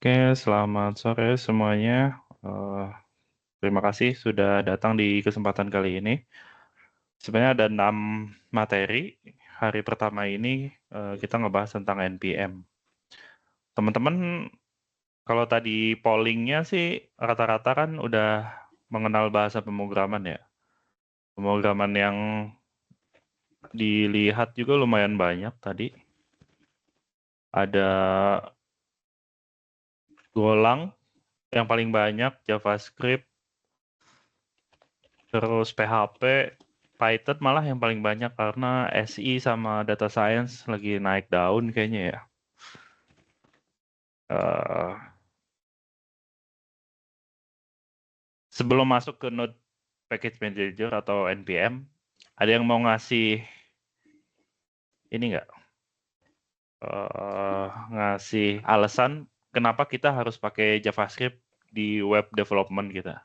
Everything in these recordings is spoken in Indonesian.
Oke, selamat sore semuanya. Terima kasih sudah datang di kesempatan kali ini. Sebenarnya ada 6 materi. Hari pertama ini kita ngebahas tentang NPM. Teman-teman, kalau tadi pollingnya sih rata-rata kan udah mengenal bahasa pemrograman ya. Pemrograman yang dilihat juga lumayan banyak tadi. Ada Golang yang paling banyak, JavaScript, terus PHP, Python malah yang paling banyak karena SI sama data science lagi naik daun kayaknya ya. Eh, Sebelum masuk ke Node Package Manager atau NPM, ada yang mau ngasih ini nggak? Ngasih alasan kenapa kita harus pakai JavaScript di web development kita?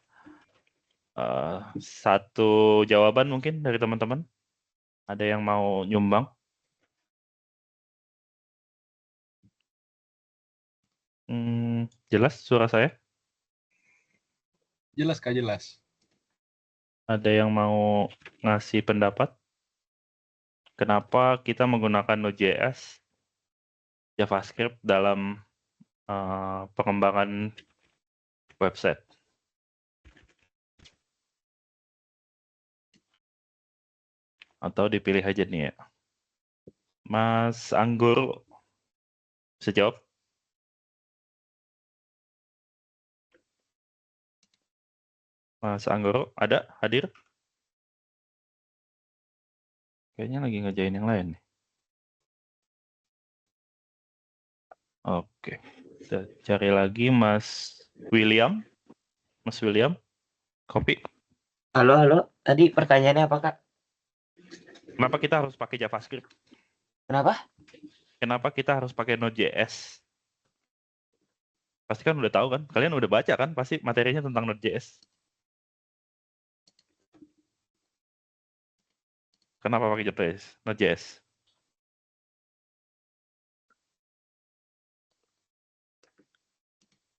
Satu jawaban mungkin dari teman-teman? Ada yang mau nyumbang? Jelas suara saya? Jelas Kak, jelas. Ada yang mau ngasih pendapat? Kenapa kita menggunakan Node.js, JavaScript dalam pengembangan website? Atau dipilih aja nih ya. Mas Anggur, bisa jawab? Mas Anggur, ada? Hadir? Kayaknya lagi ngerjain yang lain nih. Oke, kita cari lagi Mas William. Mas William, kopi. Halo. Tadi pertanyaannya apa, Kak? Kenapa kita harus pakai JavaScript? Kenapa? Kenapa kita harus pakai Node.js? Pasti kan udah tahu kan? Kalian udah baca kan? Pasti materinya tentang Node.js. Kenapa pakai Node.js?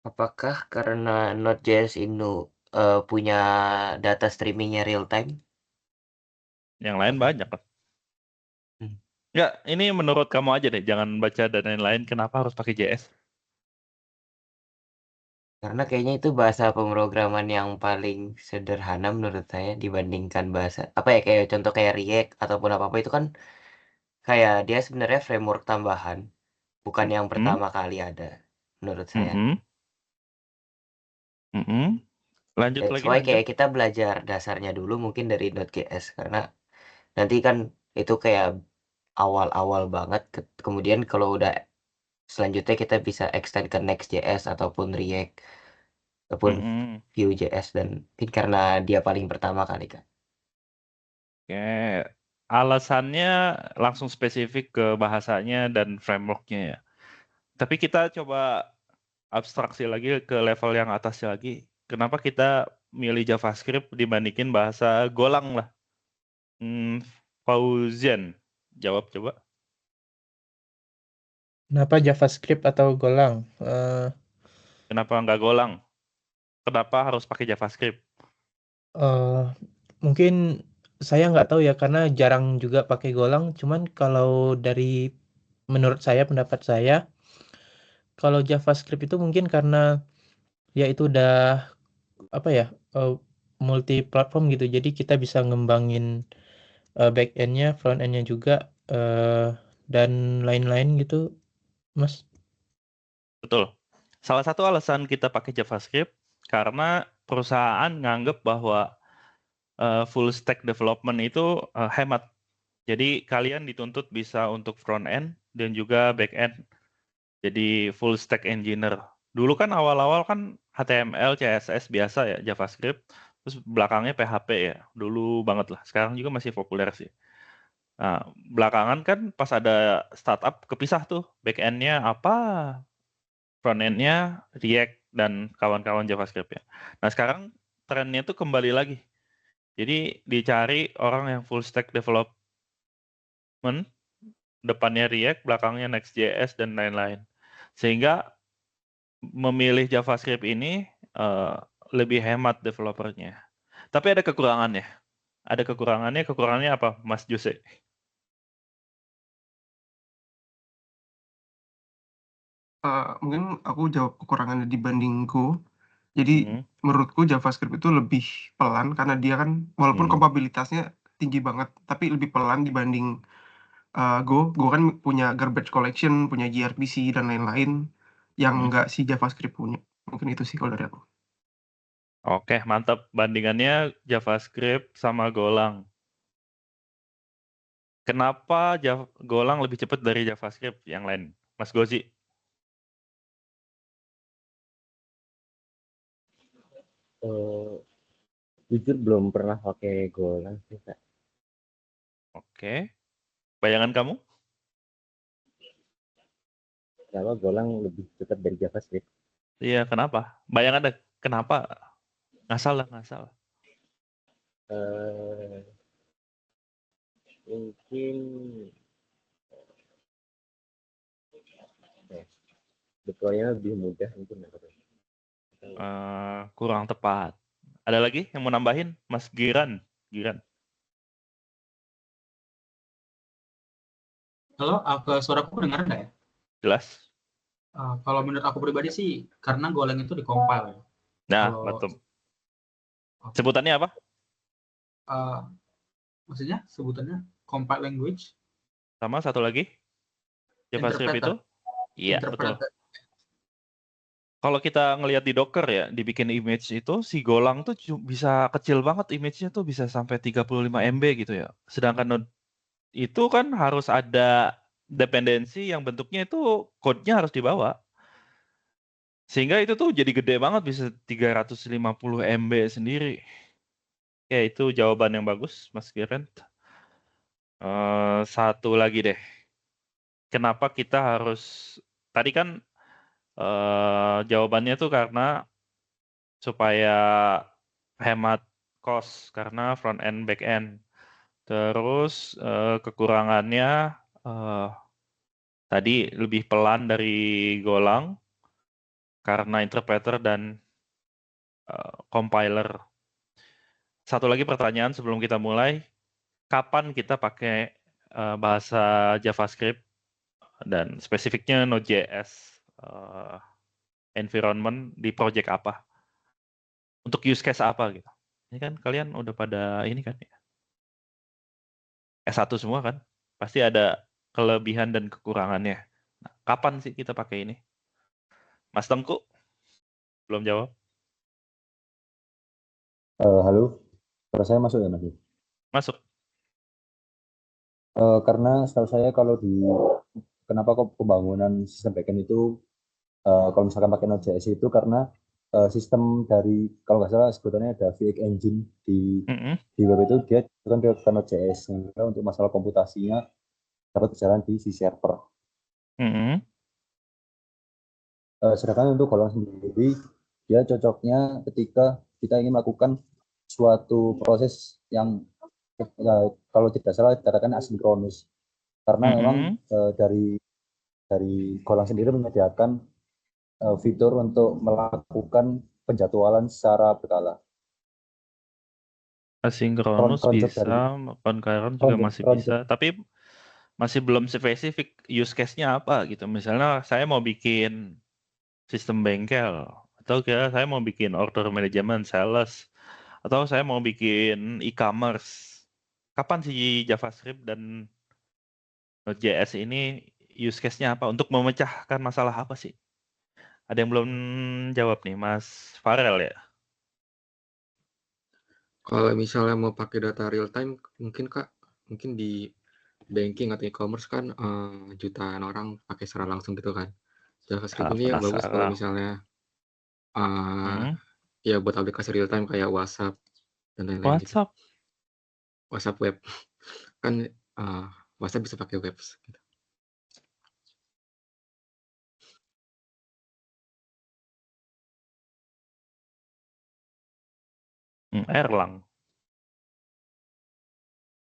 Apakah karena Node.js ini punya data streamingnya real time? Yang lain banyak kan? Hmm. Enggak, ini menurut kamu aja deh. Jangan baca dan lain-lain. Kenapa harus pakai JS? Karena kayaknya itu bahasa pemrograman yang paling sederhana menurut saya dibandingkan bahasa apa ya, kayak contoh kayak React ataupun apa-apa itu kan kayak dia sebenarnya framework tambahan, bukan yang Hmm? pertama kali ada menurut saya. Mm-mm. Mm-mm. Lanjut That's lagi, why lanjut. kayak kita belajar dasarnya dulu mungkin dari Node.js karena nanti kan itu kayak awal-awal banget. Kemudian kalau udah selanjutnya kita bisa extend ke Next.js ataupun React ataupun Mm-mm. Vue.js dan mungkin karena dia paling pertama kali kan. Oke. Alasannya langsung spesifik ke bahasanya dan frameworknya ya. Tapi kita coba abstraksi lagi ke level yang atasnya lagi. Kenapa kita milih JavaScript dibandingin bahasa Golang lah? Fauzian, jawab coba. Kenapa JavaScript atau Golang? Kenapa nggak Golang? Kenapa harus pakai JavaScript? Eh, Mungkin saya nggak tahu ya karena jarang juga pakai Golang. Cuman kalau menurut saya, pendapat saya, kalau JavaScript itu mungkin karena ya itu udah apa ya, multi platform gitu. Jadi kita bisa ngembangin back end-nya, front end-nya juga, dan lain-lain gitu, Mas. Betul. Salah satu alasan kita pakai JavaScript karena perusahaan nganggep bahwa full stack development itu hemat. Jadi kalian dituntut bisa untuk front end dan juga back end. Jadi full stack engineer. Dulu kan awal-awal kan HTML, CSS biasa ya, JavaScript. Terus belakangnya PHP ya. Dulu banget lah. Sekarang juga masih populer sih. Nah, belakangan kan pas ada startup kepisah tuh. Back end-nya apa, front end-nya React dan kawan-kawan JavaScript ya. Nah, sekarang trennya tuh kembali lagi. Jadi dicari orang yang full stack development, depannya React, belakangnya Next.js dan lain-lain. Sehingga memilih JavaScript ini lebih hemat developernya. Tapi ada kekurangannya. Ada kekurangannya. Kekurangannya apa, Mas Jose? Mungkin aku jawab kekurangannya dibanding Go. Jadi Hmm. menurutku JavaScript itu lebih pelan karena dia kan walaupun Hmm. kompabilitasnya tinggi banget, tapi lebih pelan dibanding Go. Go kan punya garbage collection, punya gRPC dan lain-lain yang Hmm. nggak si JavaScript punya. Mungkin itu sih kalau dari aku. Oke, mantap. Bandingannya JavaScript sama Golang. Kenapa Golang lebih cepat dari JavaScript yang lain, Mas Gozi? Jujur belum pernah pakai Golang sih, Kak. Oke. Bayangan kamu? Kenapa Golang lebih cepat dari JavaScript? Iya, kenapa? Bayangan ada kenapa? Ngasal lah, ngasal. Mungkin deploy-nya lebih mudah mungkin. Kurang tepat. Ada lagi yang mau nambahin, Mas Giran? Halo, suaraku kedengaran nggak ya? Jelas? Kalau menurut aku pribadi sih, karena Golang itu di-compile. Nah, Kalau- betul. Oke. Sebutannya apa? Maksudnya sebutannya compile language, Sama satu lagi? JavaScript itu? Iya, betul. interpreter. Kalau kita ngelihat di Docker ya, dibikin image itu, si Golang tuh bisa kecil banget image-nya tuh bisa sampai 35 MB gitu ya. Sedangkan Node itu kan harus ada dependensi yang bentuknya itu code-nya harus dibawa. Sehingga itu tuh jadi gede banget, bisa 350 MB sendiri. Ya, itu jawaban yang bagus, Mas Gerent. Satu lagi deh. Kenapa kita harus... Tadi kan jawabannya tuh karena supaya hemat cost karena front end back end. Terus kekurangannya tadi lebih pelan dari Golang karena interpreter dan compiler. Satu lagi pertanyaan sebelum kita mulai, kapan kita pakai bahasa JavaScript dan spesifiknya Node.js environment di project apa? Untuk use case apa gitu? Ini kan kalian udah pada ini kan ya? S1 semua kan? Pasti ada kelebihan dan kekurangannya. Nah, kapan sih kita pakai ini? Mas Tengku? Belum jawab? Halo, suara saya masuk ya Mas? Masuk. Karena setahu saya kalau kenapa kok pembangunan sistem backend itu kalau misalkan pakai Node.js itu karena sistem dari, kalau nggak salah sebutannya ada VX Engine di web itu, dia kan pakai Node.js, sehingga untuk masalah komputasinya dapat berjalan di si server. Sedangkan untuk Golang sendiri, dia cocoknya ketika kita ingin melakukan suatu proses yang kalau tidak salah dikatakan asinkronus, karena memang dari Golang sendiri menyediakan fitur untuk melakukan penjadwalan secara berkala. Asinkronus bisa, concurrent juga masih bisa, tapi masih belum spesifik use case-nya apa gitu. Misalnya saya mau bikin sistem bengkel, atau saya mau bikin order management, sales, atau saya mau bikin e-commerce. Kapan sih JavaScript dan Node.js ini use case-nya apa? Untuk memecahkan masalah apa sih? Ada yang belum jawab nih, Mas Farel ya? Kalau misalnya mau pakai data real time, mungkin di banking atau e-commerce kan jutaan orang pakai secara langsung gitu kan. JavaScript ini yang bagus kalau misalnya ya buat aplikasi real time kayak WhatsApp dan lain-lain. WhatsApp? Gitu. WhatsApp web kan WhatsApp bisa pakai web. Gitu. Erlang.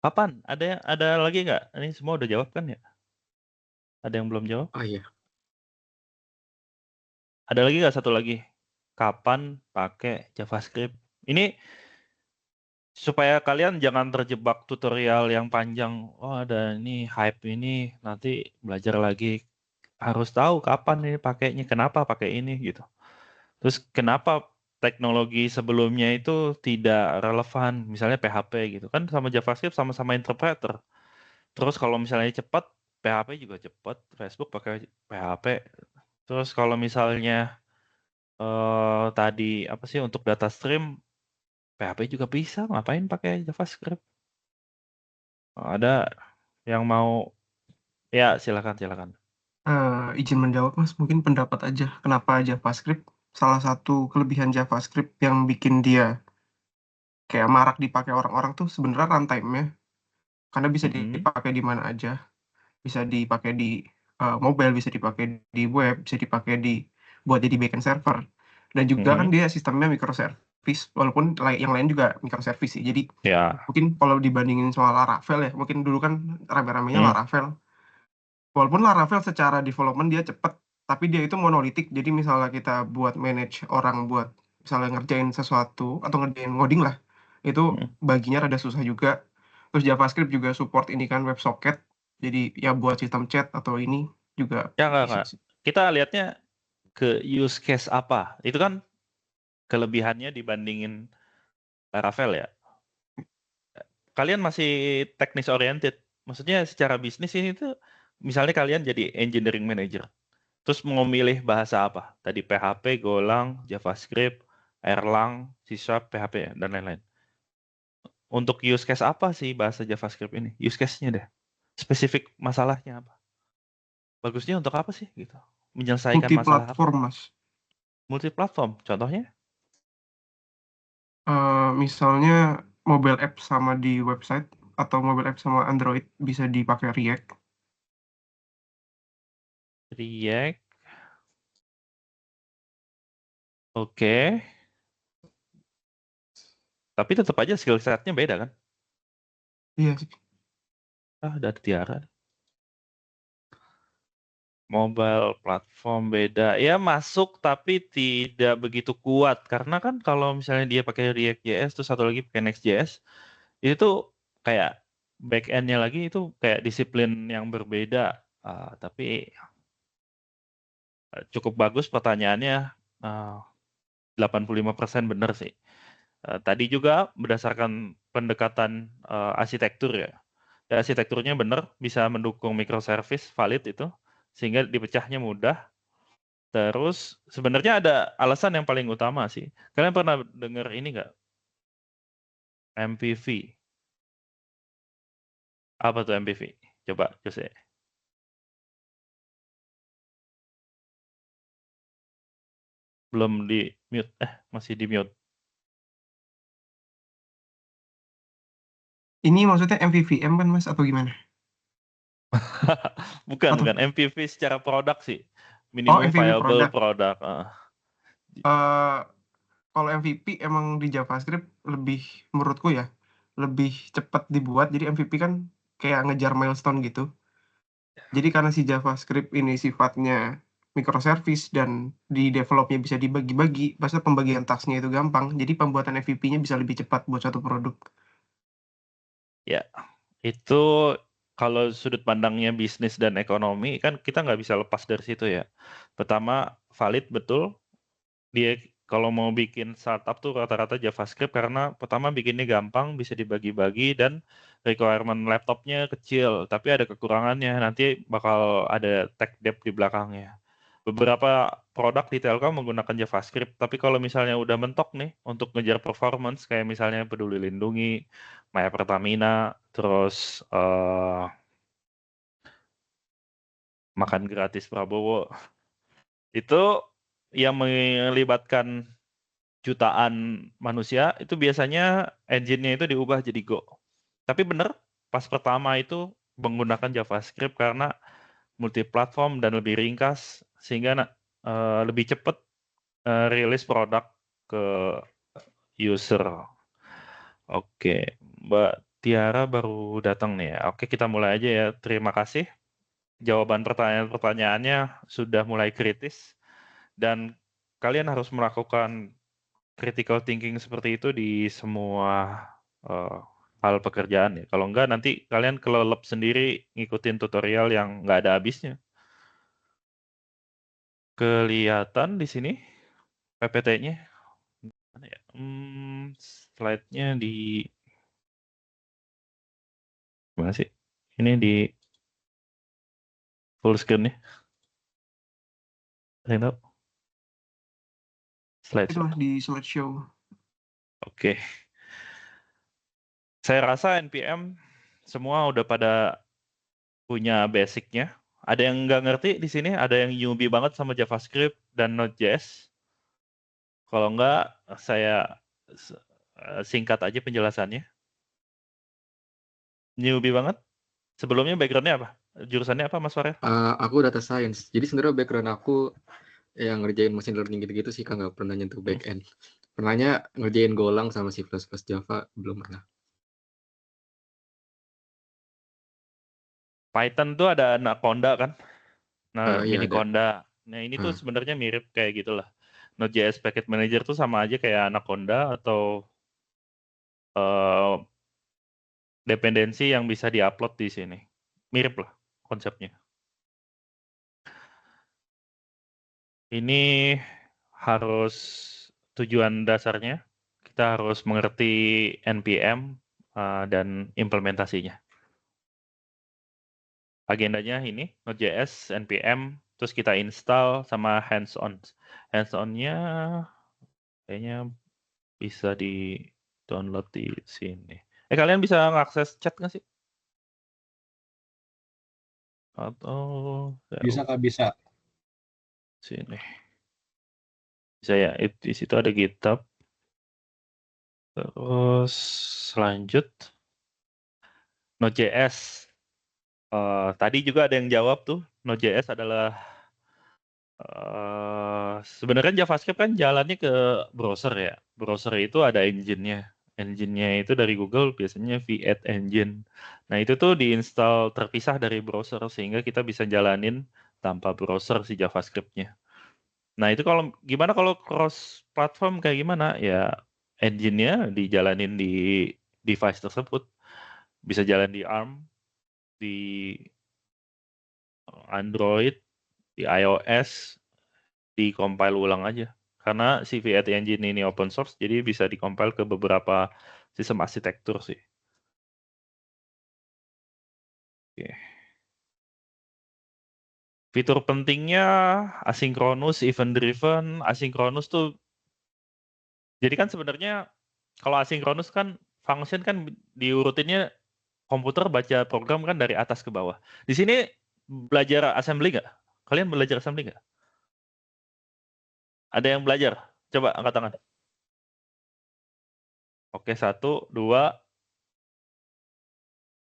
Kapan? Ada lagi nggak? Ini semua udah jawab kan ya? Ada yang belum jawab? Oh iya. Ada lagi nggak satu lagi? Kapan pakai JavaScript? Ini supaya kalian jangan terjebak tutorial yang panjang. Oh, ada ini hype ini, nanti belajar lagi. Harus tahu kapan ini pakainya, kenapa pakai ini gitu. Terus kenapa teknologi sebelumnya itu tidak relevan, misalnya PHP gitu kan, sama JavaScript sama-sama interpreter. Terus kalau misalnya cepat, PHP juga cepat, Facebook pakai PHP. Terus kalau misalnya tadi apa sih untuk data stream, PHP juga bisa, ngapain pakai JavaScript? Ada yang mau? Ya, silakan. Izin menjawab Mas, mungkin pendapat aja kenapa JavaScript. Salah satu kelebihan JavaScript yang bikin dia kayak marak dipakai orang-orang tuh sebenarnya runtime-nya. Karena bisa dipakai di mana aja. Bisa dipakai di mobile, bisa dipakai di web, bisa dipakai buat jadi backend server. Dan juga kan dia sistemnya microservice, walaupun yang lain juga microservice sih. Jadi Ya. mungkin kalau dibandingin sama Laravel ya, mungkin dulu kan rame-ramenya Laravel. Walaupun Laravel secara development dia cepet, tapi dia itu monolitik. Jadi misalnya kita buat manage orang buat misalnya ngerjain sesuatu atau ngerjain ngoding lah, itu baginya rada susah juga. Terus JavaScript juga support ini kan WebSocket. Jadi ya buat sistem chat atau ini juga Ya bisa enggak. sih. Kita lihatnya ke use case apa. Itu kan kelebihannya dibandingin Laravel ya. Kalian masih teknis oriented. Maksudnya secara bisnis ini tuh, misalnya kalian jadi engineering manager. Terus mau milih bahasa apa? Tadi PHP, Golang, JavaScript, Erlang, C#, PHP, dan lain-lain. Untuk use case apa sih bahasa JavaScript ini? Use case-nya deh. Spesifik masalahnya apa? Bagusnya untuk apa sih gitu? Menyelesaikan masalah apa? Multi-platform, Mas. Multi-platform, contohnya? Misalnya mobile app sama di website atau mobile app sama Android bisa dipakai React. React. Oke. Tapi tetap aja skill set-nya beda kan? Iya sih. Ada Tiara. Mobile platform beda. Ya masuk tapi tidak begitu kuat. Karena kan kalau misalnya dia pakai React.js, terus satu lagi pakai Next.js, itu tuh kayak back end-nya lagi itu kayak disiplin yang berbeda. Tapi cukup bagus pertanyaannya. 85% benar sih. Tadi juga berdasarkan pendekatan arsitektur ya. Arsitekturnya benar, bisa mendukung microservice, valid itu, sehingga dipecahnya mudah. Terus sebenarnya ada alasan yang paling utama sih. Kalian pernah dengar ini nggak? MPV. Apa tuh MPV? Coba, Jose. Belum di mute. Masih di mute. Ini maksudnya MVVM kan Mas atau gimana? Bukan. MPV secara produk sih. Minimum MVP viable product. Kalau MVP emang di JavaScript lebih, menurutku ya, lebih cepat dibuat. Jadi MVP kan kayak ngejar milestone gitu. Jadi karena si JavaScript ini sifatnya microservice dan di developnya bisa dibagi-bagi, pasti pembagian tasknya itu gampang. Jadi pembuatan MVP-nya bisa lebih cepat buat satu produk. Ya, itu kalau sudut pandangnya bisnis dan ekonomi kan kita nggak bisa lepas dari situ ya. Pertama, valid betul. Dia kalau mau bikin startup tuh rata-rata JavaScript karena pertama bikinnya gampang, bisa dibagi-bagi dan requirement laptopnya kecil, tapi ada kekurangannya. Nanti bakal ada tech debt di belakangnya. Beberapa produk di Telkom menggunakan JavaScript, tapi kalau misalnya udah mentok nih untuk ngejar performance kayak misalnya Peduli Lindungi, Maya Pertamina, terus makan gratis Prabowo, itu yang melibatkan jutaan manusia, itu biasanya engine-nya itu diubah jadi Go. Tapi bener, pas pertama itu menggunakan JavaScript karena multi-platform dan lebih ringkas, sehingga lebih cepat rilis produk ke user. Oke, Mbak Tiara baru datang nih ya. Oke, kita mulai aja ya. Terima kasih. Jawaban pertanyaan-pertanyaannya sudah mulai kritis. Dan kalian harus melakukan critical thinking seperti itu di semua hal pekerjaan ya. Kalau enggak nanti kalian kelelep sendiri ngikutin tutorial yang nggak ada habisnya. Kelihatan di sini PPT-nya. Mana ya? Slide-nya di mana sih? Ini di full screen nih. Ada yang tahu? Slideshow. Itulah di slideshow. Oke. Saya rasa NPM semua udah pada punya basic-nya. Ada yang nggak ngerti di sini, ada yang newbie banget sama JavaScript dan Node.js. Kalau nggak, saya singkat aja penjelasannya. Newbie banget. Sebelumnya background-nya apa? Jurusannya apa, Mas Farel? Aku data science. Jadi sebenarnya background aku yang ngerjain machine learning gitu-gitu sih, Kak, nggak pernah nyentuh back end. Pernahnya ngerjain Golang sama C++ Java, belum pernah. Python tuh ada Anaconda kan? Nah, Iya ada. Miniconda. Nah, ini tuh sebenarnya mirip kayak gitulah. Node.js Package Manager tuh sama aja kayak Anaconda atau dependensi yang bisa diupload di sini. Mirip lah konsepnya. Ini harus tujuan dasarnya. Kita harus mengerti NPM dan implementasinya. Agendanya ini Node.js, NPM, terus kita install sama hands-on. Hands-on-nya kayaknya bisa di-download di sini. Kalian bisa ngakses chat nggak sih? Atau Bisa Kak, bisa. sini. Bisa ya, di situ ada GitHub. Terus lanjut Node.js. Tadi juga ada yang jawab tuh, Node.js adalah sebenarnya JavaScript kan jalannya ke browser ya. Browser itu ada engine-nya. Engine-nya itu dari Google biasanya V8 Engine. Nah itu tuh diinstal terpisah dari browser sehingga kita bisa jalanin tanpa browser si JavaScript-nya. Nah itu gimana kalau cross platform kayak gimana? Ya engine-nya dijalanin di device tersebut. Bisa jalan di ARM, di Android, di iOS, di-compile ulang aja. Karena si V8 Engine ini open source, jadi bisa di-compile ke beberapa sistem arsitektur sih. Oke. Fitur pentingnya asinkronus, event driven. Asinkronus tuh, jadi kan sebenarnya kalau asinkronus kan function kan diurutinnya komputer baca program kan dari atas ke bawah. Di sini belajar assembly nggak? Kalian belajar assembly nggak? Ada yang belajar? Coba angkat tangan. Oke, 1, 2.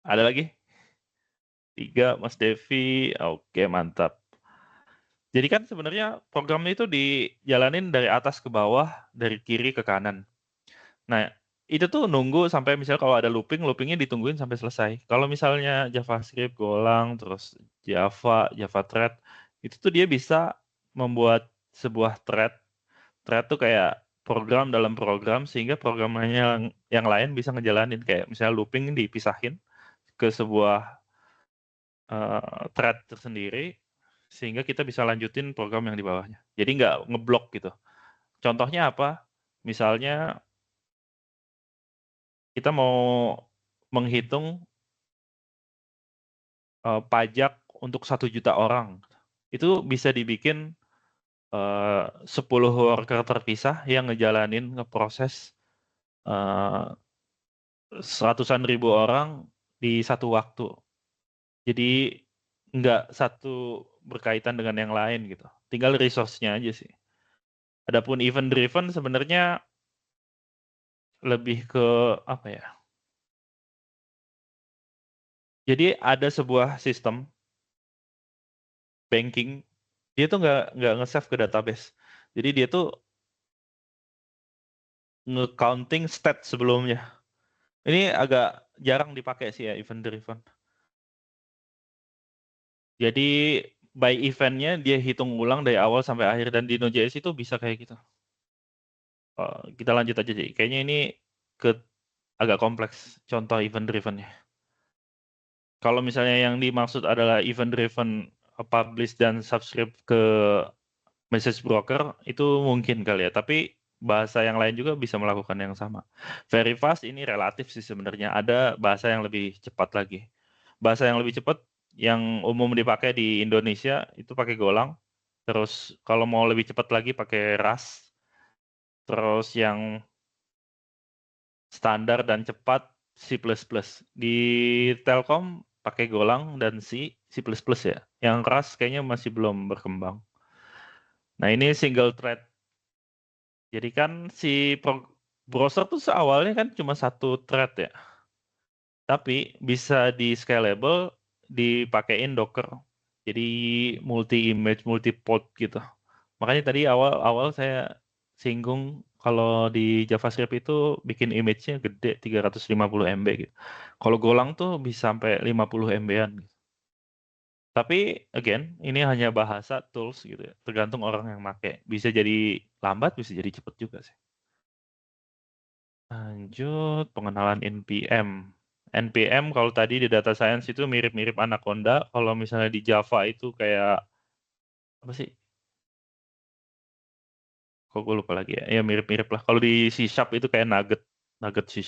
Ada lagi? 3, Mas Devi. Oke, mantap. Jadi kan sebenarnya programnya itu dijalanin dari atas ke bawah, dari kiri ke kanan. Nah, itu tuh nunggu sampai misalnya kalau ada looping, loopingnya ditungguin sampai selesai. Kalau misalnya JavaScript, Golang, terus Java, Java Thread, itu tuh dia bisa membuat sebuah thread. Thread tuh kayak program dalam program, sehingga programnya yang lain bisa ngejalanin. Kayak misalnya looping dipisahin ke sebuah thread tersendiri, sehingga kita bisa lanjutin program yang di bawahnya. Jadi nggak ngeblok gitu. Contohnya apa? Misalnya kita mau menghitung pajak untuk 1 juta orang. Itu bisa dibikin 10 worker terpisah yang ngejalanin, ngeproses ratusan ribu orang di satu waktu. Jadi nggak satu berkaitan dengan yang lain gitu. Tinggal resource-nya aja sih. Adapun event driven sebenarnya lebih ke apa ya? Jadi ada sebuah sistem banking, dia tuh nggak nge-save ke database. Jadi dia tuh nge-counting stat sebelumnya. Ini agak jarang dipakai sih ya event driven. Jadi by event-nya dia hitung ulang dari awal sampai akhir, dan di Node.js itu bisa kayak gitu. Kita lanjut aja, Ji. Kayaknya ini agak kompleks contoh event driven-nya. Kalau misalnya yang dimaksud adalah event driven publish dan subscribe ke message broker, itu mungkin kali ya, tapi bahasa yang lain juga bisa melakukan yang sama. Very fast ini relatif sih sebenarnya, ada bahasa yang lebih cepat lagi. Bahasa yang lebih cepat yang umum dipakai di Indonesia itu pakai Golang. Terus kalau mau lebih cepat lagi pakai Rust. Terus yang standar dan cepat C++. Di Telkom pakai Golang dan C++ ya. Yang Rust kayaknya masih belum berkembang. Nah, ini single thread. Jadi kan si browser tuh awalnya kan cuma satu thread ya. Tapi bisa di scalable, dipakein Docker. Jadi multi image, multi port gitu. Makanya tadi awal-awal saya singgung kalau di JavaScript itu bikin image-nya gede 350 MB gitu. Kalau Golang tuh bisa sampai 50 MB-an gitu. Tapi again, ini hanya bahasa tools gitu ya. Tergantung orang yang make. Bisa jadi lambat, bisa jadi cepet juga sih. Lanjut, pengenalan NPM. NPM kalau tadi di data science itu mirip-mirip Anaconda. Kalau misalnya di Java itu kayak apa sih? Kok gue lupa lagi ya? Ya mirip-mirip lah. Kalau di C# itu kayak Nugget C#.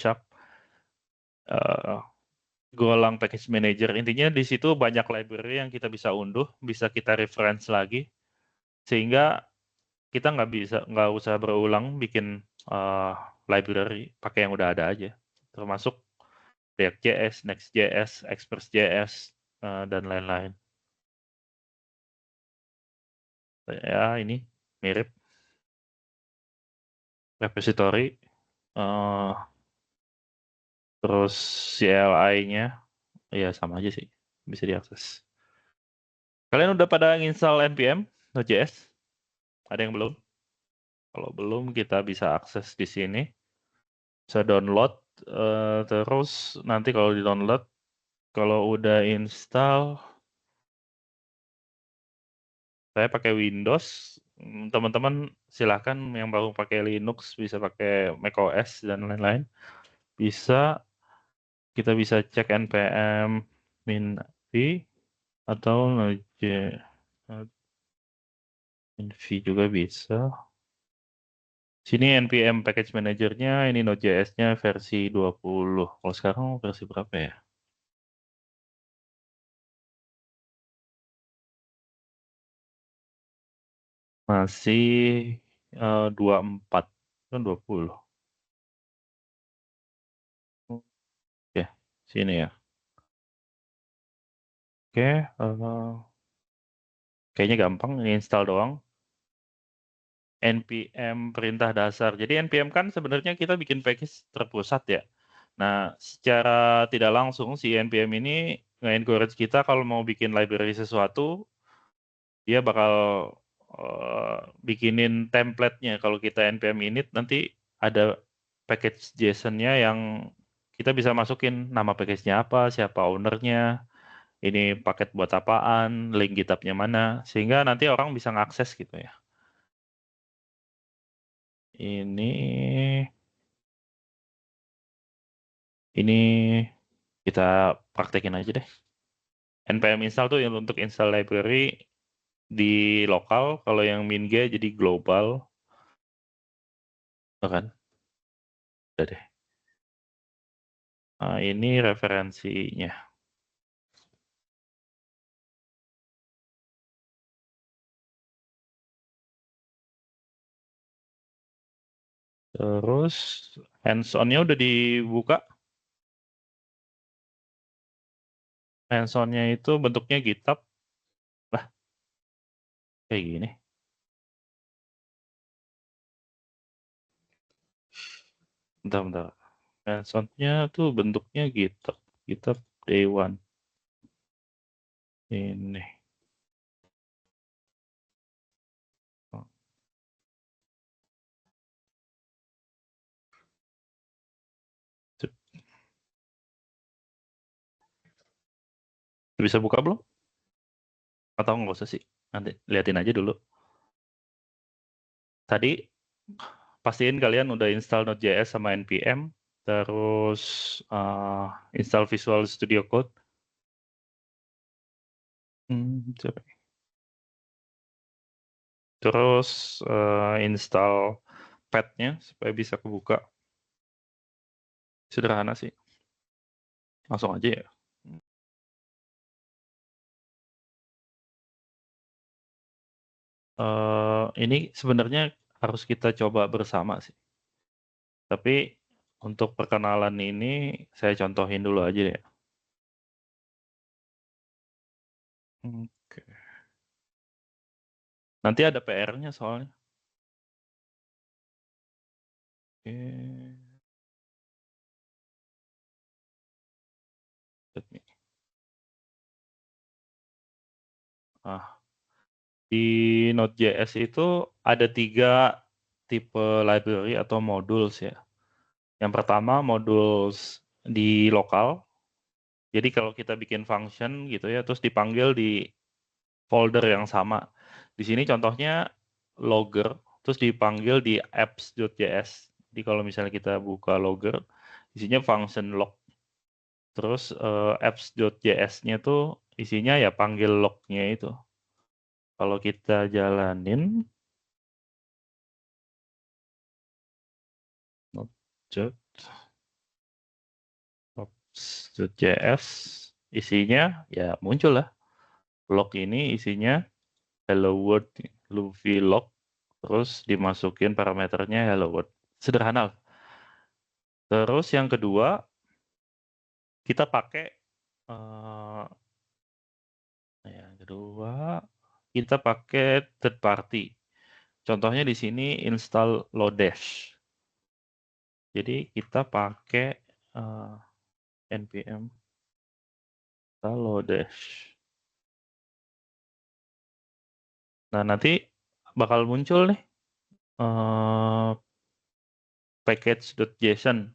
Golang Package Manager. Intinya di situ banyak library yang kita bisa unduh, bisa kita reference lagi, sehingga kita nggak usah berulang bikin library, pakai yang udah ada aja. Termasuk React.js, Next.js, Express.js, dan lain-lain. Ya ini mirip. Repository, terus CLI-nya, ya sama aja sih, bisa diakses. Kalian udah pada install npm Node.js? Ada yang belum? Kalau belum, kita bisa akses di sini. Bisa download, terus nanti kalau di-download, kalau udah install, saya pakai Windows, teman-teman silahkan yang baru pakai Linux, bisa pakai macOS dan lain-lain. Kita bisa cek npm min-v atau min-v juga bisa. Sini npm package manager-nya, ini Node.js-nya versi 20. Kalau sekarang versi berapa ya? Masih 24, kan 20. Oke, sini ya. Oke, kayaknya gampang, ini install doang. npm perintah dasar. Jadi npm kan sebenarnya kita bikin package terpusat ya. Nah, secara tidak langsung si npm ini nge-encourage kita kalau mau bikin library sesuatu, dia bakal bikinin template-nya. Kalau kita npm init, nanti ada package JSON-nya yang kita bisa masukin nama package-nya apa, siapa owner-nya, ini paket buat apaan, link GitHub-nya mana, sehingga nanti orang bisa ngakses gitu ya. Ini kita praktekin aja deh. npm install tuh yang untuk install library di lokal, kalau yang min-g jadi global. Kan? Udah deh. Nah, ini referensinya. Terus hands-on-nya udah dibuka. Hands-on-nya itu bentuknya GitHub. Lah, kayak gini. Bentar. Hands-on-nya tuh bentuknya GitHub. GitHub Day One. Ini. Bisa buka belum? Atau nggak usah sih? Nanti liatin aja dulu. Tadi pastiin kalian udah install Node.js sama npm, terus install Visual Studio Code. Coba. Terus install pad-nya supaya bisa kebuka. Sederhana sih. Langsung aja ya. Ini sebenarnya harus kita coba bersama sih. Tapi untuk perkenalan ini saya contohin dulu aja ya. Oke. Nanti ada PR-nya soalnya. Oke. Let me. Di Node.js itu ada 3 tipe library atau modules ya. Yang pertama modules di lokal. Jadi kalau kita bikin function gitu ya, terus dipanggil di folder yang sama. Di sini contohnya logger, terus dipanggil di apps.js. Jadi kalau misalnya kita buka logger, isinya function log. Terus apps.js-nya tuh isinya ya panggil log-nya itu. Kalau kita jalanin Node.js isinya ya muncul lah. Log ini isinya hello world, Luffy log, terus dimasukin parameternya hello world. Sederhana. Terus yang kedua, kita pakai third party. Contohnya di sini install Lodash. Jadi kita pakai npm install Lodash. Nah, nanti bakal muncul nih package.json.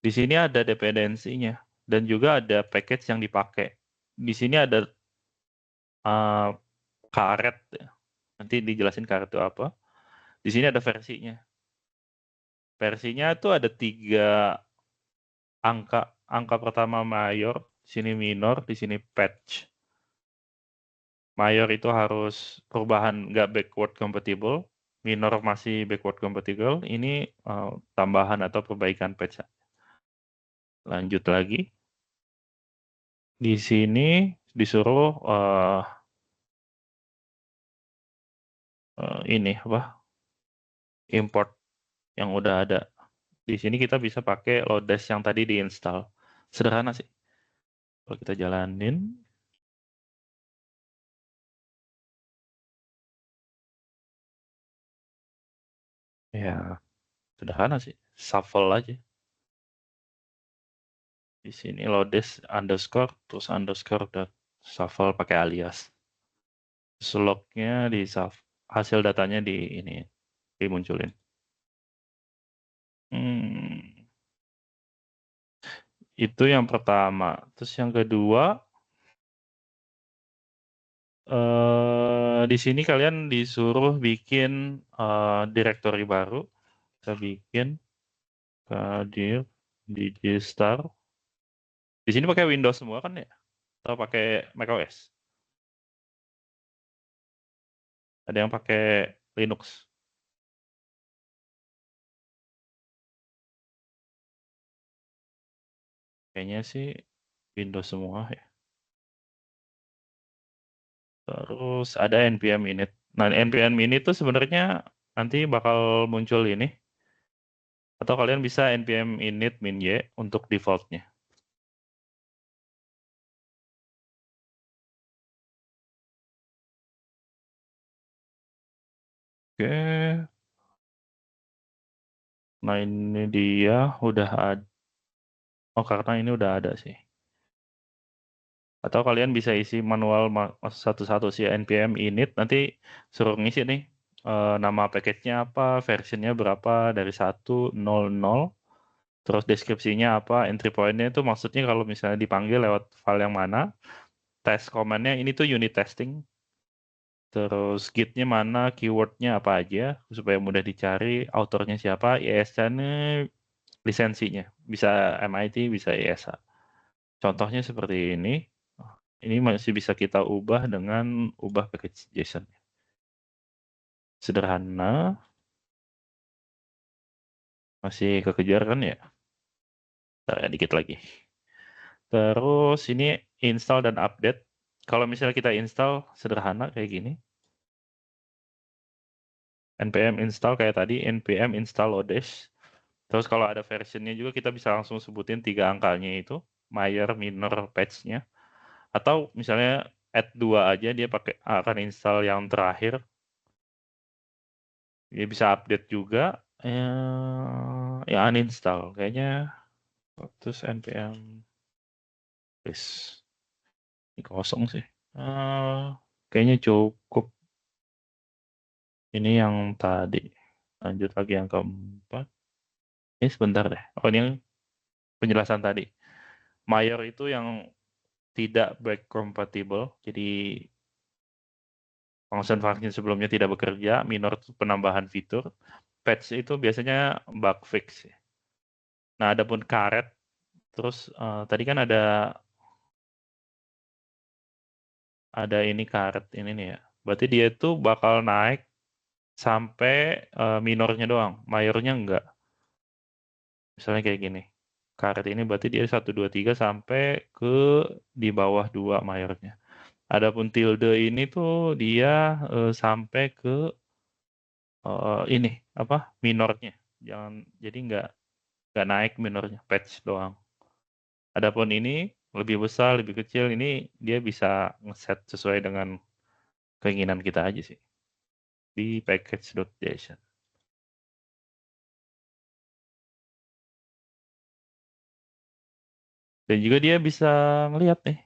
Di sini ada dependensinya dan juga ada package yang dipakai. Di sini ada karet. Nanti dijelasin karet itu apa. Di sini ada versinya. Versinya itu ada 3 angka. Angka pertama mayor, di sini minor, di sini patch. Mayor itu harus perubahan nggak backward compatible. Minor masih backward compatible. Ini tambahan atau perbaikan patch. Lanjut lagi. Di sini disuruh ini apa? Import yang udah ada. Di sini kita bisa pakai Lodash yang tadi diinstal. Sederhana sih. Kalau kita jalanin. Ya, sederhana sih. Shuffle aja. Di sini Lodash underscore, terus underscore dan shuffle pakai alias. Lognya di hasil datanya di ini dimunculin. Itu yang pertama. Terus yang kedua, di sini kalian disuruh bikin directory baru. Kita bikin kadir digistar. Di sini pakai Windows semua kan ya? Atau pakai macOS? Ada yang pakai Linux? Kayaknya sih Windows semua ya. Terus ada npm init. Nah, npm init itu sebenarnya nanti bakal muncul ini. Atau kalian bisa npm init -y untuk defaultnya. Oke. Nah, ini dia udah ada. Oh, karena ini udah ada sih. Atau kalian bisa isi manual satu-satu sih npm init, nanti suruh ngisi nih nama package-nya apa, versionnya berapa dari 1, 0, 0, terus deskripsinya apa, entry point-nya itu maksudnya kalau misalnya dipanggil lewat file yang mana, tes command-nya ini tuh unit testing. Terus git-nya mana, keyword-nya apa aja supaya mudah dicari, autornya siapa, ISA-nya lisensinya. Bisa MIT, bisa ISA. Contohnya seperti ini. Ini masih bisa kita ubah dengan ubah package JSON. Sederhana. Masih kekejar kan ya? Bentar ya, dikit lagi. Terus ini install dan update. Kalau misalnya kita install sederhana kayak gini. npm install kayak tadi, npm install Lodash. Terus kalau ada versionnya juga kita bisa langsung sebutin 3 angkanya itu, major, minor, patch-nya. Atau misalnya add 2 aja dia pakai akan install yang terakhir. Dia bisa update juga. Ya uninstall kayaknya. Terus npm please. Ini kosong sih. Kayaknya cukup. Ini yang tadi. Lanjut lagi yang keempat. Ini sebentar deh. Oh, ini yang penjelasan tadi. Major itu yang tidak back compatible. Jadi function sebelumnya tidak bekerja. Minor itu penambahan fitur. Patch itu biasanya bug fix. Nah, adapun karet. Terus tadi kan ada ini karet ini nih ya. Berarti dia itu bakal naik sampai minornya doang, mayornya enggak. Misalnya kayak gini. Karet ini berarti dia 1 2 3 sampai ke di bawah 2 mayornya. Adapun tilde ini tuh dia sampai ke ini apa? Minornya. Jadi enggak naik minornya, patch doang. Adapun ini lebih besar, lebih kecil ini dia bisa ngeset sesuai dengan keinginan kita aja sih. Di package.json. Dan juga dia bisa ngelihat nih,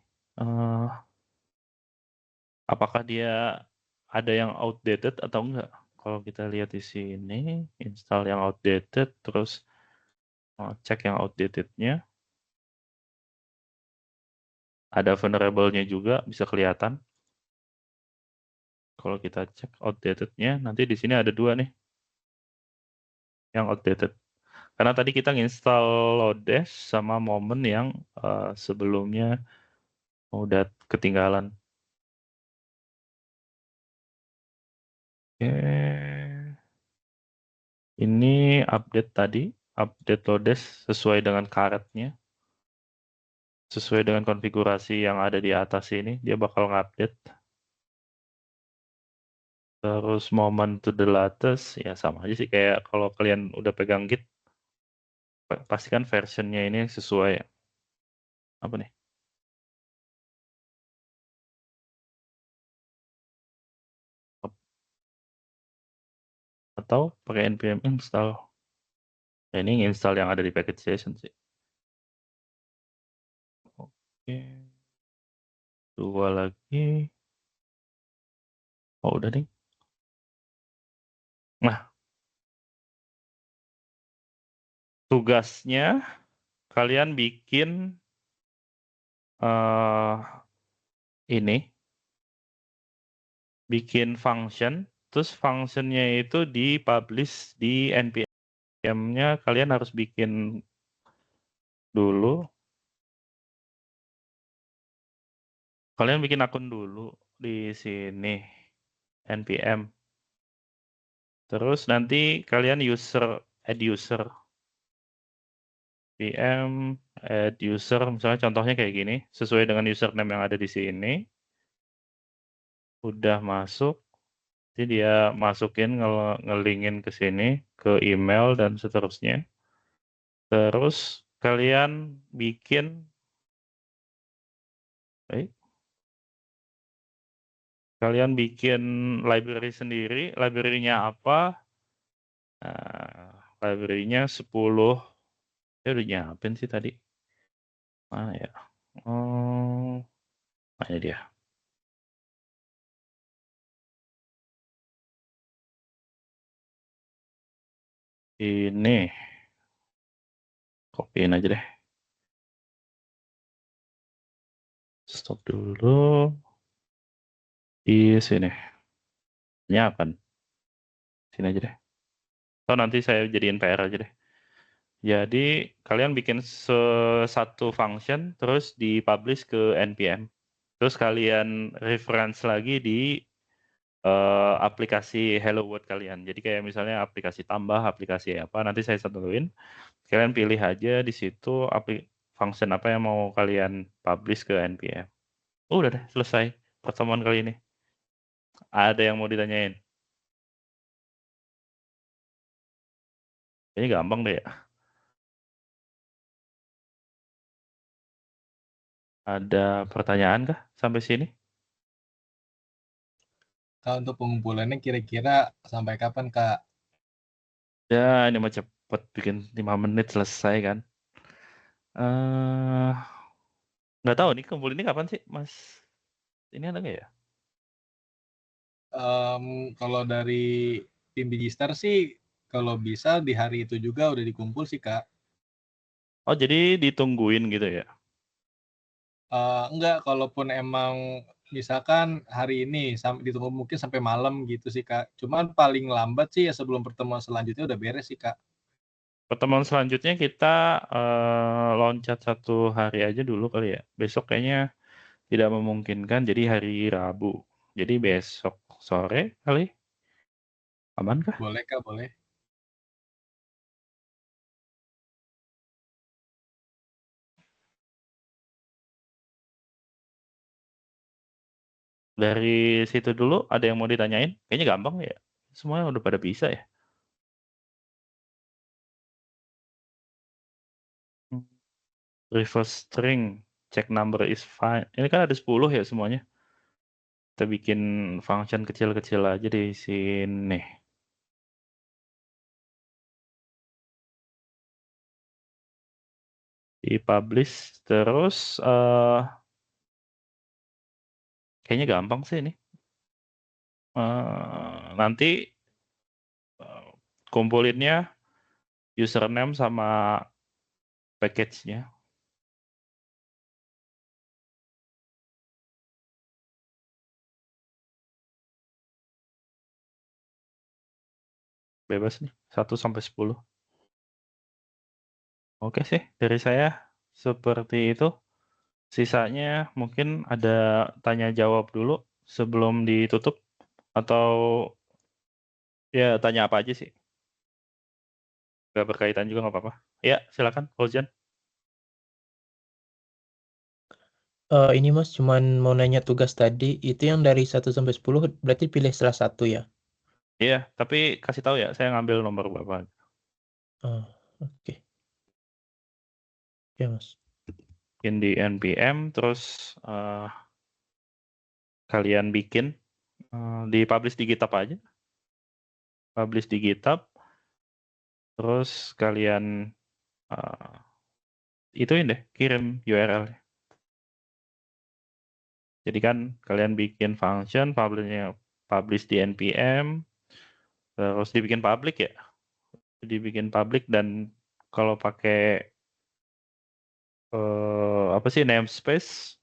apakah dia ada yang outdated atau enggak. Kalau kita lihat di sini, install yang outdated, terus cek yang outdated-nya. Ada vulnerable-nya juga, bisa kelihatan. Kalau kita cek outdated-nya, nanti di sini ada 2 nih. Yang outdated. Karena tadi kita nginstal Lodash sama Moment yang sebelumnya udah ketinggalan. Oke. Ini update tadi, update Lodash sesuai dengan karetnya. Sesuai dengan konfigurasi yang ada di atas ini, dia bakal ngupdate. Terus moment to the latest, ya sama aja sih kayak kalau kalian udah pegang Git, pastikan versionnya ini sesuai. Apa nih? Atau pakai npm install. Ya, ini install yang ada di package.json sih. Oke. 2 lagi. Oh, udah nih. Nah, tugasnya kalian bikin ini, bikin function, terus functionnya itu di-publish di npm-nya kalian harus bikin dulu. Kalian bikin akun dulu di sini, npm. Terus nanti kalian add user. npm add user, misalnya contohnya kayak gini, sesuai dengan username yang ada di sini. Udah masuk, jadi dia masukin ngelingin ke sini, ke email dan seterusnya. Terus kalian bikin library sendiri, library-nya apa? Library-nya 10. Ya udah nyiapin sih tadi. Mana ya? Ini dia. Ini. Copyin aja deh. stop dulu di sini. Ini akan sini aja deh. Atau nanti saya jadiin PR aja deh. Jadi kalian bikin satu function terus di-publish ke npm. Terus kalian reference lagi di aplikasi Hello World kalian. Jadi kayak misalnya aplikasi tambah, aplikasi apa, nanti saya satuin. Kalian pilih aja di situ function apa yang mau kalian publish ke npm. Udah deh, selesai pertemuan kali ini. Ada yang mau ditanyain? Kayaknya gampang deh ya. Ada pertanyaan kah sampai sini? Kak, untuk pengumpulannya kira-kira sampai kapan, Kak? Ya, ini mah cepet, bikin 5 menit selesai kan. Nggak tahu nih, kumpul ini kapan sih, Mas? Ini ada nggak ya? Kalau dari tim Digistar sih, kalau bisa di hari itu juga udah dikumpul sih, Kak. Oh, jadi ditungguin gitu ya? Enggak, kalaupun emang misalkan hari ini ditunggu mungkin sampai malam gitu sih, Kak. Cuman paling lambat sih ya sebelum pertemuan selanjutnya udah beres sih, Kak. Pertemuan selanjutnya kita loncat 1 hari aja dulu kali ya. Besok kayaknya tidak memungkinkan, jadi hari Rabu. Jadi besok sore kali? Aman kah? Boleh, Kak, boleh. Dari situ dulu ada yang mau ditanyain? Kayaknya gampang ya. Semuanya udah pada bisa ya. Reverse string, check number is fine. Ini kan ada 10 ya semuanya. Kita bikin function kecil-kecil aja di sini. Di-publish terus kayaknya gampang sih ini. Nanti kumpulinnya username sama package-nya. Bebas nih, 1 sampai 10. Oke sih, dari saya seperti itu. Sisanya mungkin ada tanya jawab dulu sebelum ditutup atau ya tanya apa aja sih. Nggak berkaitan juga nggak apa-apa. Ya, silakan Fauzan. Ini Mas, cuman mau nanya tugas tadi, itu yang dari 1 sampai 10 berarti pilih salah satu ya? Iya, tapi kasih tahu ya, saya ngambil nomor berapa. Oh, oke. Ya, Mas. Bikin di npm, terus kalian bikin, di-publish di GitHub aja. Publish di GitHub, terus kalian ituin deh, kirim URL. Jadi kan kalian bikin function, publish di npm, terus dibikin public ya. Dibikin public dan kalau pakai apa sih namespace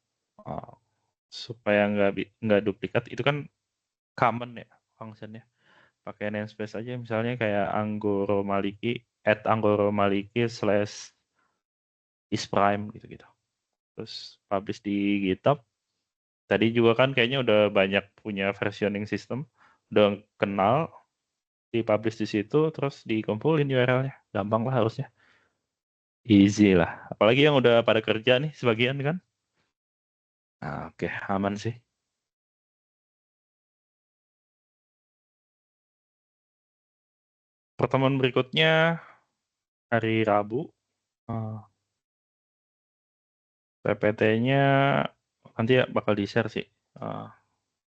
supaya nggak duplikat, itu kan common ya functionnya. Pakai namespace aja misalnya kayak @anggoromaliki /isprime gitu-gitu. Terus publish di GitHub. Tadi juga kan kayaknya udah banyak punya versioning system, udah kenal, di-publish di situ, terus dikumpulin URL-nya. Gampang lah harusnya. Easy lah. Apalagi yang udah pada kerja nih sebagian kan. Nah, oke, aman sih. Pertemuan berikutnya hari Rabu. PPT-nya nanti ya bakal di-share sih.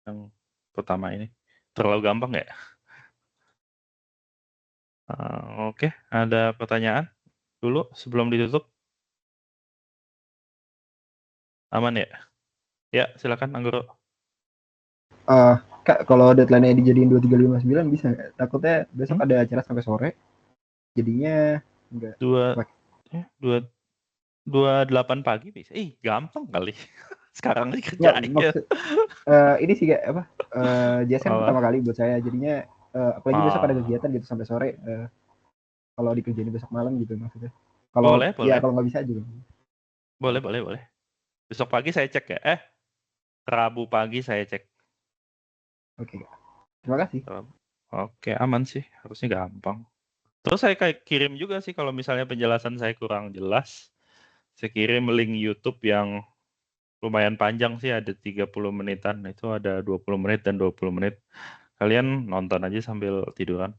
Yang pertama ini. Terlalu gampang ya? Oke, ada pertanyaan dulu sebelum ditutup? Aman ya? Ya, silakan Anggoro. Kak, kalau deadline-nya dijadiin 2359 bisa nggak? Takutnya besok ada acara sampai sore. Jadinya enggak. 28 pagi bisa. Ih, gampang kali. Sekarang Nggak, dikerjain. ini sih kayak apa? JS kan Apa? pertama kali buat saya, jadinya apalagi besok ada Ah, kegiatan gitu sampai sore. Kalau dikerjain besok malam gitu maksudnya. Kalau boleh, ya boleh. kalau nggak bisa juga. Boleh, boleh, boleh. Besok pagi saya cek ya. Rabu pagi saya cek. Oke, Kak. Terima kasih. Oke, aman sih. Harusnya gampang. Terus saya kayak kirim juga sih kalau misalnya penjelasan saya kurang jelas. Saya kirim link YouTube yang lumayan panjang sih, ada 30 menitan. Itu ada 20 menit dan 20 menit. Kalian nonton aja sambil tiduran.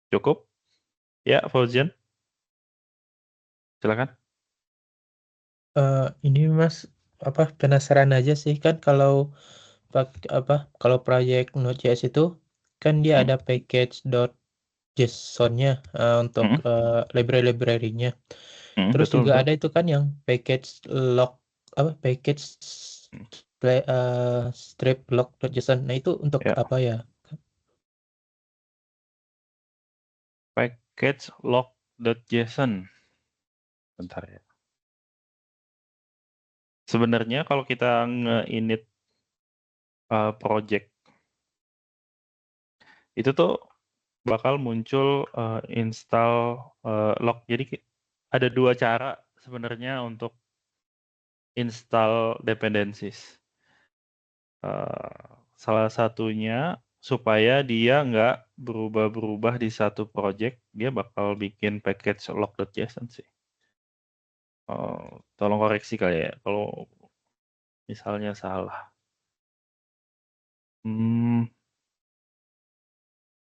Cukup? Ya, Fauzian. Silakan. Ini Mas, penasaran aja sih kan kalau kalau proyek Node.js itu kan dia ada package.json-nya untuk library-nya. Terus Betul, juga betul. ada itu kan yang package strip log.json. Nah, itu untuk Ya. apa ya? Package log.json. Bentar ya. Sebenarnya kalau kita nge-init project itu tuh bakal muncul install log. Jadi ada dua cara sebenarnya untuk install dependencies. Salah satunya supaya dia nggak berubah-berubah di satu project, dia bakal bikin package log.json sih. Tolong koreksi kali ya kalau misalnya salah.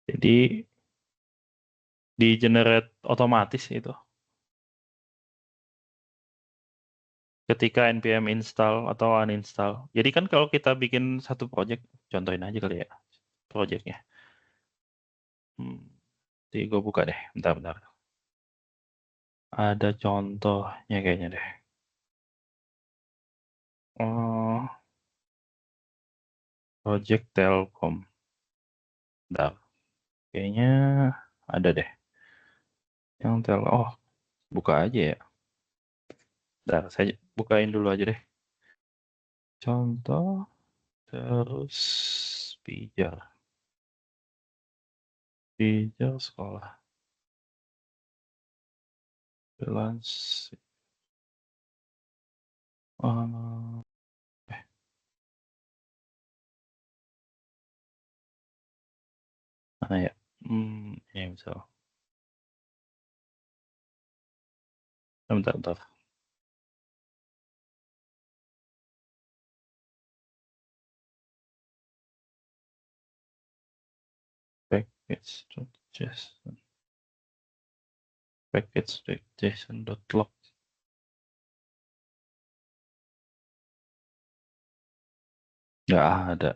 Jadi di generate otomatis itu. Ketika npm install atau uninstall. Jadi kan kalau kita bikin satu project, contohin aja kali ya projectnya. Nanti gue buka deh, bentar. Ada contohnya kayaknya deh. Project Telkom. Bentar. Kayaknya ada deh. Yang buka aja ya. Bentar, saya bukain dulu aja deh. Contoh, terus pijar sekolah. Balance. Mana ya? Ya misal. Bentar. Package.json.log. Nggak ada.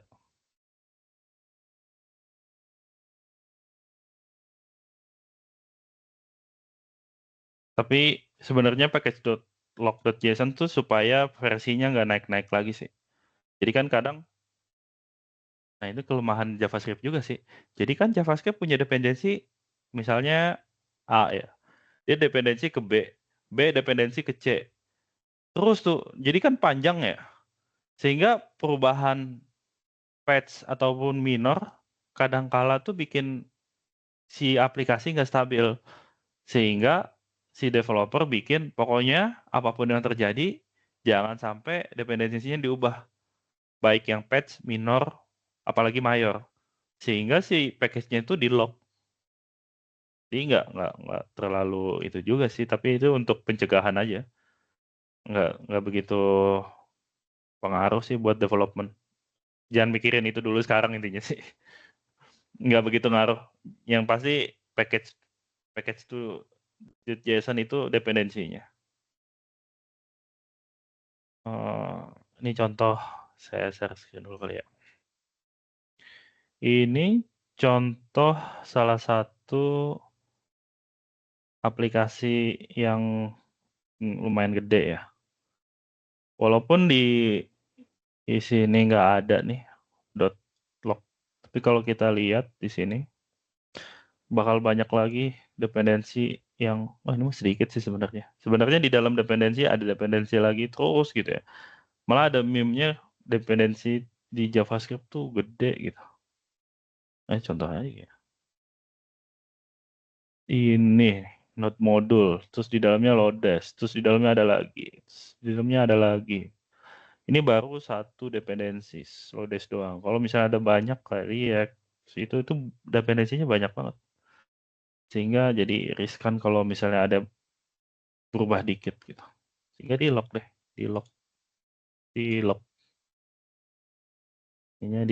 Tapi sebenarnya package.log.json tuh supaya versinya nggak naik-naik lagi sih. Jadi kan kadang, nah itu kelemahan JavaScript juga sih. Jadi kan JavaScript punya dependensi, misalnya A ya, dia dependensi ke B dependensi ke C. Terus tuh, jadi kan panjang ya. Sehingga perubahan patch ataupun minor, kadangkala tuh bikin si aplikasi nggak stabil. Sehingga si developer bikin, pokoknya apapun yang terjadi, jangan sampai dependensinya diubah. Baik yang patch, minor, apalagi mayor. Sehingga si package-nya itu di-lock. Jadi nggak terlalu itu juga sih, tapi itu untuk pencegahan aja. Nggak begitu pengaruh sih buat development. Jangan mikirin itu dulu sekarang intinya sih. Nggak begitu ngaruh. Yang pasti package itu JSON itu dependensinya. Ini contoh, saya share screen dulu kali ya. Ini contoh salah satu aplikasi yang lumayan gede ya. Walaupun di sini nggak ada nih .log, tapi kalau kita lihat di sini bakal banyak lagi dependensi yang ini mah sedikit sih sebenarnya. Sebenarnya di dalam dependensi ada dependensi lagi terus gitu ya. Malah ada meme-nya dependensi di JavaScript tuh gede gitu. Contohnya aja ya. Ini node modul, terus di dalamnya Lodash, terus di dalamnya ada lagi, terus di dalamnya ada lagi. Ini baru satu dependensi Lodash doang. Kalau misalnya ada banyak kayak React, itu dependensinya banyak banget. Sehingga jadi riskan kalau misalnya ada berubah dikit gitu. Sehingga di lock deh, di lock. Ini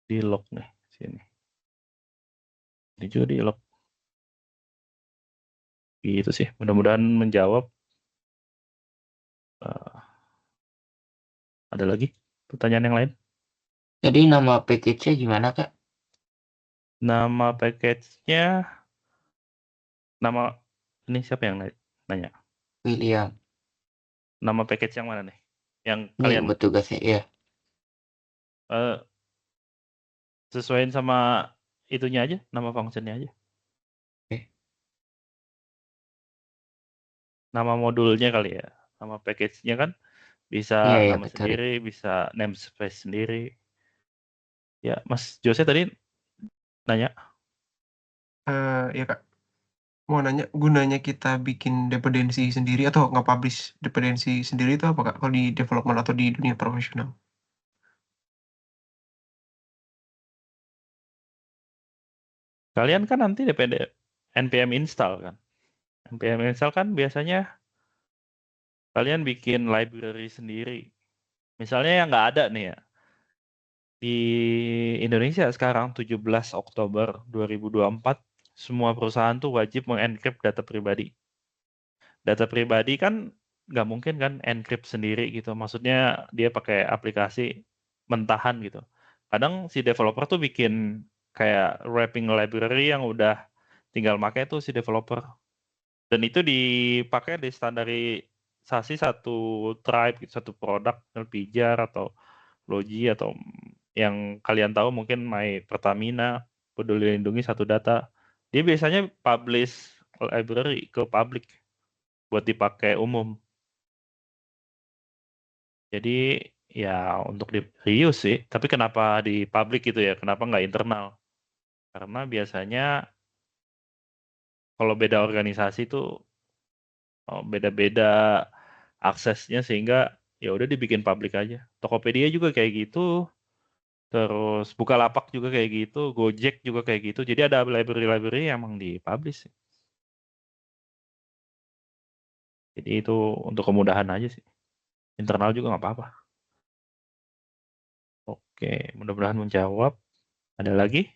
di lock nih sini. Ini juga di lock. Gitu sih. Mudah-mudahan menjawab. Ada lagi pertanyaan yang lain? Jadi nama package-nya gimana, Kak? Nama package-nya, nama ini siapa yang nanya? William. Nama package yang mana nih? Yang Ini kalian buat tugasnya, ya. sesuaiin sama itunya aja, nama functionnya aja. Nama modulnya kali ya. Nama package-nya kan bisa Iya, nama betul. sendiri, bisa namespace sendiri. Ya, Mas Jose tadi nanya. Ya Kak, mau nanya gunanya kita bikin dependensi sendiri atau nge-publish dependensi sendiri itu apa Kak? Kalau di development atau di dunia profesional? Kalian kan nanti npm install kan. npm install kan biasanya kalian bikin library sendiri. Misalnya yang nggak ada nih ya. Di Indonesia sekarang 17 Oktober 2024, semua perusahaan tuh wajib mengencrypt data pribadi. Data pribadi kan nggak mungkin kan encrypt sendiri gitu. Maksudnya dia pakai aplikasi mentahan gitu. Kadang si developer tuh bikin kayak wrapping library yang udah tinggal pakai tuh si developer. Dan itu dipakai di standarisasi satu tribe, gitu, satu produk, Pijar atau Logi atau yang kalian tahu mungkin My Pertamina, Peduli Lindungi, Satu Data. Dia biasanya publish library ke public buat dipakai umum. Jadi ya untuk di reuse sih, tapi kenapa di public gitu ya? Kenapa nggak internal? Karena biasanya kalau beda organisasi tuh beda-beda aksesnya sehingga ya udah dibikin public aja. Tokopedia juga kayak gitu. Terus Bukalapak juga kayak gitu, Gojek juga kayak gitu. Jadi ada library-library yang emang di-publish sih. Jadi itu untuk kemudahan aja sih. Internal juga nggak apa-apa. Oke, mudah-mudahan menjawab. Ada lagi?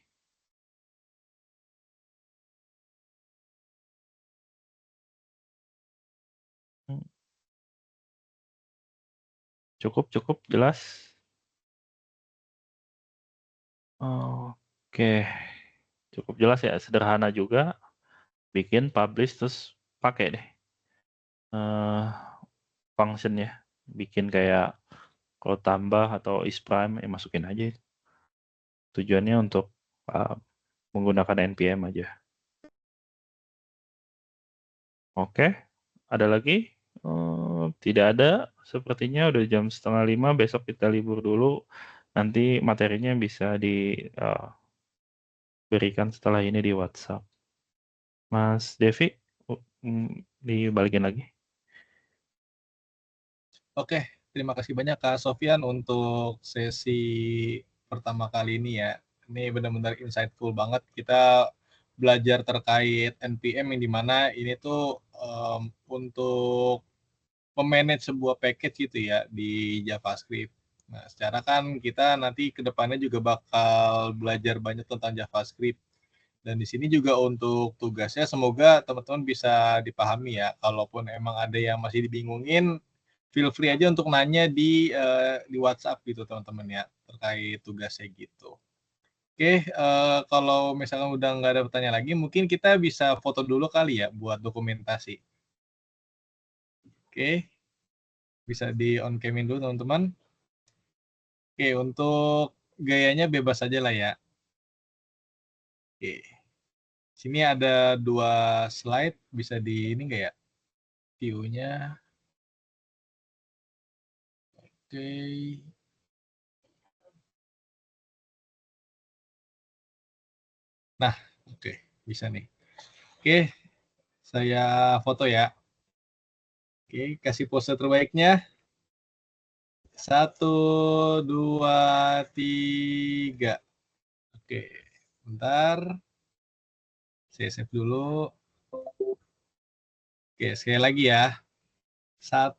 Cukup, jelas. Oke, cukup jelas ya, sederhana juga. Bikin, publish, terus pakai deh functionnya. Bikin kayak kalau tambah atau isPrime, masukin aja. Tujuannya untuk menggunakan npm aja. Oke, ada lagi? Tidak ada, sepertinya udah jam 4:30, besok kita libur dulu. Nanti materinya bisa diberikan setelah ini di WhatsApp. Mas Devi, dibalikin lagi. Oke, terima kasih banyak Kak Sofyan untuk sesi pertama kali ini ya. Ini benar-benar insightful banget. Kita belajar terkait NPM yang dimana ini tuh untuk memanage sebuah package gitu ya di JavaScript. Nah, secara kan kita nanti ke depannya juga bakal belajar banyak tentang JavaScript. Dan di sini juga untuk tugasnya semoga teman-teman bisa dipahami ya. Kalaupun emang ada yang masih dibingungin, feel free aja untuk nanya di WhatsApp gitu teman-teman ya terkait tugasnya gitu. Oke, kalau misalkan udah nggak ada pertanyaan lagi, mungkin kita bisa foto dulu kali ya buat dokumentasi. Oke, bisa di on camin dulu teman-teman. Oke, untuk gayanya bebas aja lah ya. Oke. Sini ada 2 slide, bisa di ini nggak ya? View-nya. Oke. Nah, oke, bisa nih. Oke, saya foto ya. Oke, kasih pose terbaiknya. 1, 2, 3. Oke, bentar. Saya save dulu. Oke, sekali lagi ya. 1,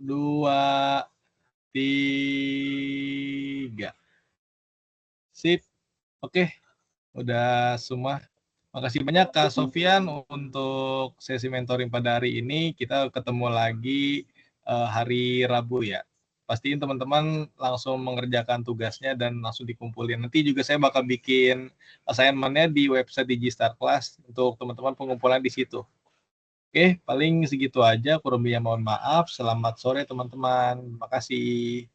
2, 3. Sip. Oke, udah semua. Makasih banyak Kak Sofian untuk sesi mentoring pada hari ini. Kita ketemu lagi hari Rabu ya. Pastiin teman-teman langsung mengerjakan tugasnya dan langsung dikumpulin. Nanti juga saya bakal bikin assignment-nya di website Digistar Class untuk teman-teman pengumpulan di situ. Oke, paling segitu aja. Kurang lebihnya mohon maaf. Selamat sore teman-teman. Makasih.